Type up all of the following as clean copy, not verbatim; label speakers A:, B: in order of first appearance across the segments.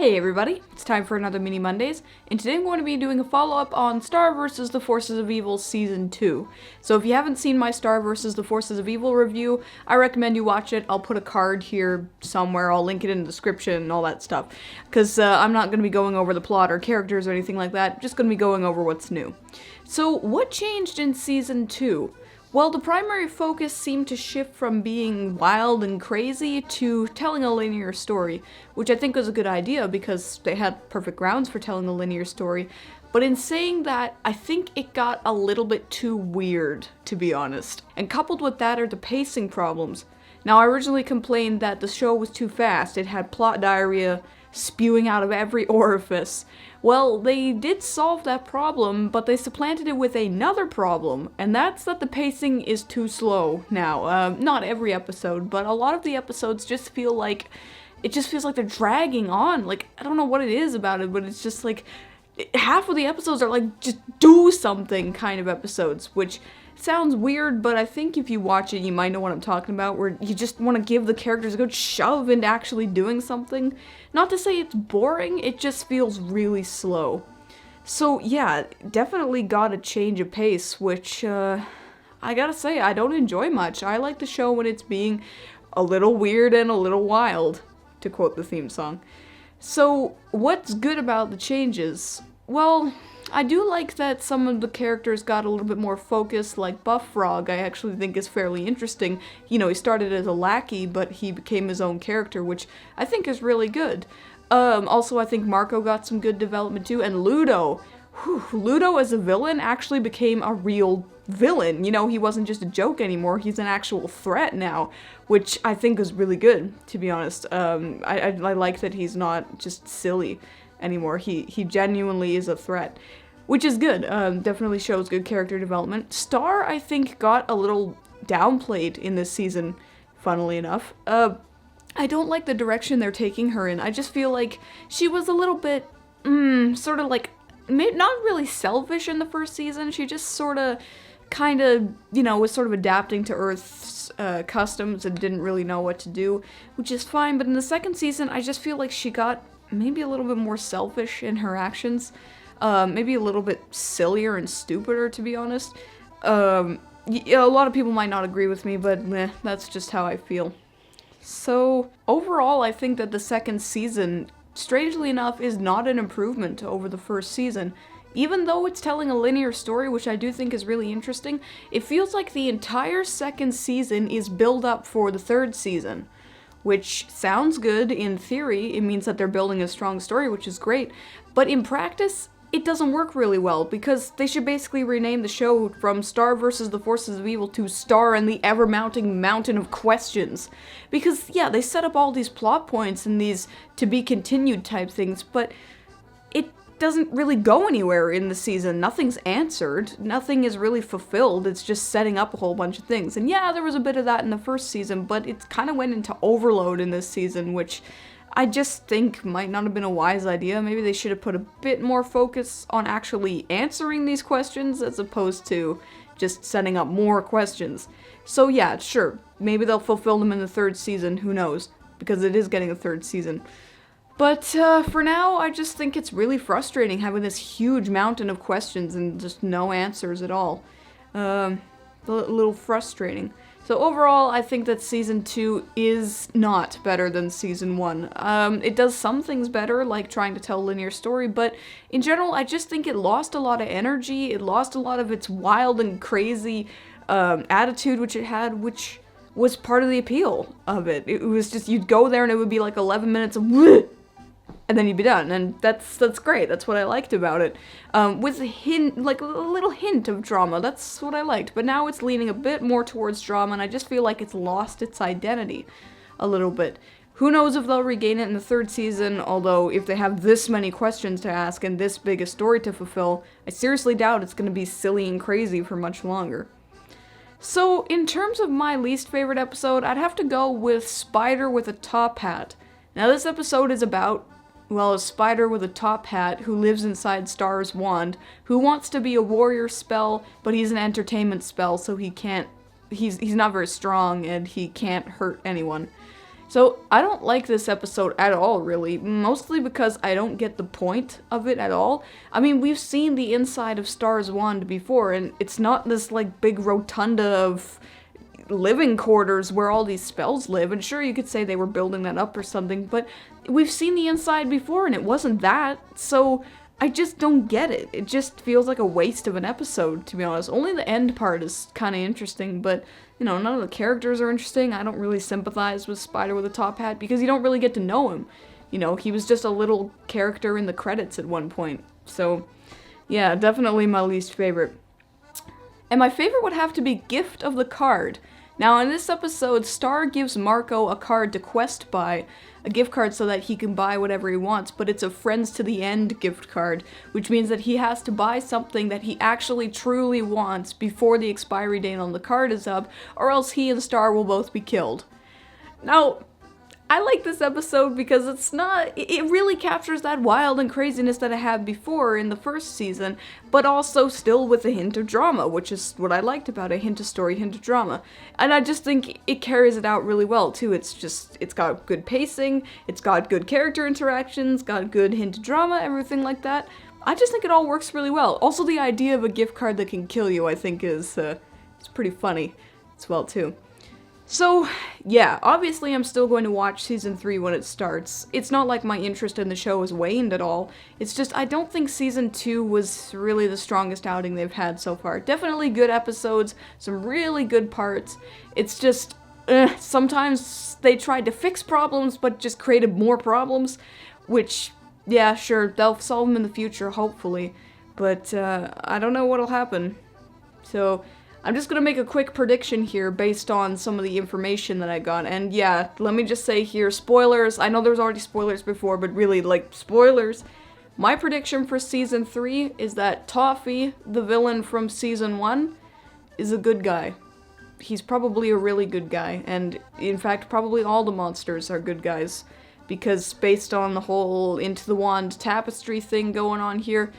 A: Hey everybody, it's time for another Mini Mondays, and today I'm going to be doing a follow-up on Star vs. the Forces of Evil Season 2. So if you haven't seen my Star vs. the Forces of Evil review, I recommend you watch it. I'll put a card here somewhere, I'll link it in the description and all that stuff, because I'm not going to be going over the plot or characters or anything like that, just going to be going over what's new. So what changed in Season 2? Well, the primary focus seemed to shift from being wild and crazy to telling a linear story, which I think was a good idea because they had perfect grounds for telling a linear story. But in saying that, I think it got a little bit too weird, to be honest. And coupled with that are the pacing problems. Now, I originally complained that the show was too fast. It had plot diarrhea spewing out of every orifice. Well, they did solve that problem, but they supplanted it with another problem, and that's that the pacing is too slow now. Not every episode, but a lot of the episodes just feel like, it just feels like they're dragging on. Like, I don't know what it is about it, but it's just like, half of the episodes are like, just do something kind of episodes, which sounds weird, but I think if you watch it, you might know what I'm talking about, where you just want to give the characters a good shove into actually doing something. Not to say it's boring, it just feels really slow. So yeah, definitely got a change of pace, which, I gotta say, I don't enjoy much. I like the show when it's being a little weird and a little wild, to quote the theme song. So, what's good about the changes? Well, I do like that some of the characters got a little bit more focused, like Buff Frog I actually think is fairly interesting. You know, he started as a lackey, but he became his own character, which I think is really good. Also, I think Marco got some good development too, and Ludo. Ludo as a villain actually became a real villain. You know, he wasn't just a joke anymore, he's an actual threat now, which I think is really good, to be honest. I like that he's not just silly anymore. He genuinely is a threat, which is good. Definitely shows good character development. Star, I think, got a little downplayed in this season, funnily enough. I don't like the direction they're taking her in. I just feel like she was a little bit, sort of like, not really selfish in the first season. She just sort of, kind of, you know, was sort of adapting to Earth's customs and didn't really know what to do, which is fine. But in the second season, I just feel like she got maybe a little bit more selfish in her actions. Maybe a little bit sillier and stupider, to be honest. A lot of people might not agree with me, but that's just how I feel. So, overall, I think that the second season, strangely enough, is not an improvement over the first season. Even though it's telling a linear story, which I do think is really interesting, it feels like the entire second season is build up for the third season. Which sounds good in theory. It means that they're building a strong story, which is great. But in practice, it doesn't work really well, because they should basically rename the show from Star vs. the Forces of Evil to Star and the Ever-Mounting Mountain of Questions. Because, yeah, they set up all these plot points and these to-be-continued type things, but it doesn't really go anywhere in the season. Nothing's answered. Nothing is really fulfilled. It's just setting up a whole bunch of things. And yeah, there was a bit of that in the first season, but it kind of went into overload in this season, which I just think might not have been a wise idea. Maybe they should have put a bit more focus on actually answering these questions as opposed to just setting up more questions. So yeah, sure, maybe they'll fulfill them in the third season, who knows, because it is getting a third season. But for now, I just think it's really frustrating having this huge mountain of questions and just no answers at all. A little frustrating. So overall, I think that Season 2 is not better than Season 1. It does some things better, like trying to tell a linear story, but in general, I just think it lost a lot of energy. It lost a lot of its wild and crazy attitude which it had, which was part of the appeal of it. It was just, you'd go there and it would be like 11 minutes of whoo, and then you'd be done, and that's great. That's what I liked about it. With a little hint of drama, that's what I liked. But now it's leaning a bit more towards drama, and I just feel like it's lost its identity a little bit. Who knows if they'll regain it in the third season, although if they have this many questions to ask and this big a story to fulfill, I seriously doubt it's going to be silly and crazy for much longer. So, in terms of my least favorite episode, I'd have to go with Spider with a Top Hat. Now, this episode is about, well, a spider with a top hat who lives inside Star's wand, who wants to be a warrior spell, but he's an entertainment spell, so he's not very strong and he can't hurt anyone. So, I don't like this episode at all, really, mostly because I don't get the point of it at all. I mean, we've seen the inside of Star's wand before, and it's not this, like, big rotunda of living quarters where all these spells live, and sure, you could say they were building that up or something, but we've seen the inside before, and it wasn't that, so I just don't get it. It just feels like a waste of an episode, to be honest. Only the end part is kind of interesting, but you know, none of the characters are interesting. I don't really sympathize with Spider with a Top Hat because you don't really get to know him. You know, he was just a little character in the credits at one point. So, yeah, definitely my least favorite. And my favorite would have to be Gift of the Card. Now, in this episode, Star gives Marco a card to quest buy, a gift card so that he can buy whatever he wants, but it's a Friends to the End gift card, which means that he has to buy something that he actually truly wants before the expiry date on the card is up, or else he and Star will both be killed. Now, I like this episode because it really captures that wild and craziness that I had before in the first season, but also still with a hint of drama, which is what I liked about it, hint of story, hint of drama. And I just think it carries it out really well, too. It's got good pacing, it's got good character interactions, got good hint of drama, everything like that. I just think it all works really well. Also, the idea of a gift card that can kill you, I think it's pretty funny as well, too. So, yeah, obviously I'm still going to watch Season 3 when it starts. It's not like my interest in the show has waned at all. It's just I don't think Season 2 was really the strongest outing they've had so far. Definitely good episodes, some really good parts. It's just, sometimes they tried to fix problems but just created more problems, which, yeah, sure, they'll solve them in the future, hopefully. But, I don't know what'll happen. So, I'm just gonna make a quick prediction here based on some of the information that I got, and yeah, let me just say here, spoilers, I know there was already spoilers before, but really, like, spoilers. My prediction for Season 3 is that Toffee, the villain from Season 1, is a good guy. He's probably a really good guy, and in fact, probably all the monsters are good guys, because based on the whole Into the Wand tapestry thing going on here,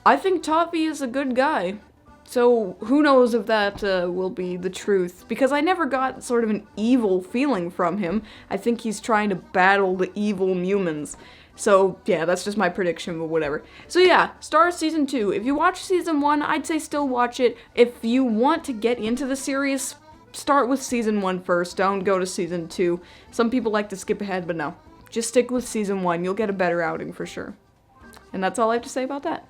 A: I think Toffee is a good guy. So, who knows if that will be the truth, because I never got sort of an evil feeling from him. I think he's trying to battle the evil humans. So, yeah, that's just my prediction, but whatever. So yeah, Star Season 2. If you watch Season 1, I'd say still watch it. If you want to get into the series, start with Season 1 first, don't go to Season 2. Some people like to skip ahead, but no. Just stick with Season 1, you'll get a better outing for sure. And that's all I have to say about that.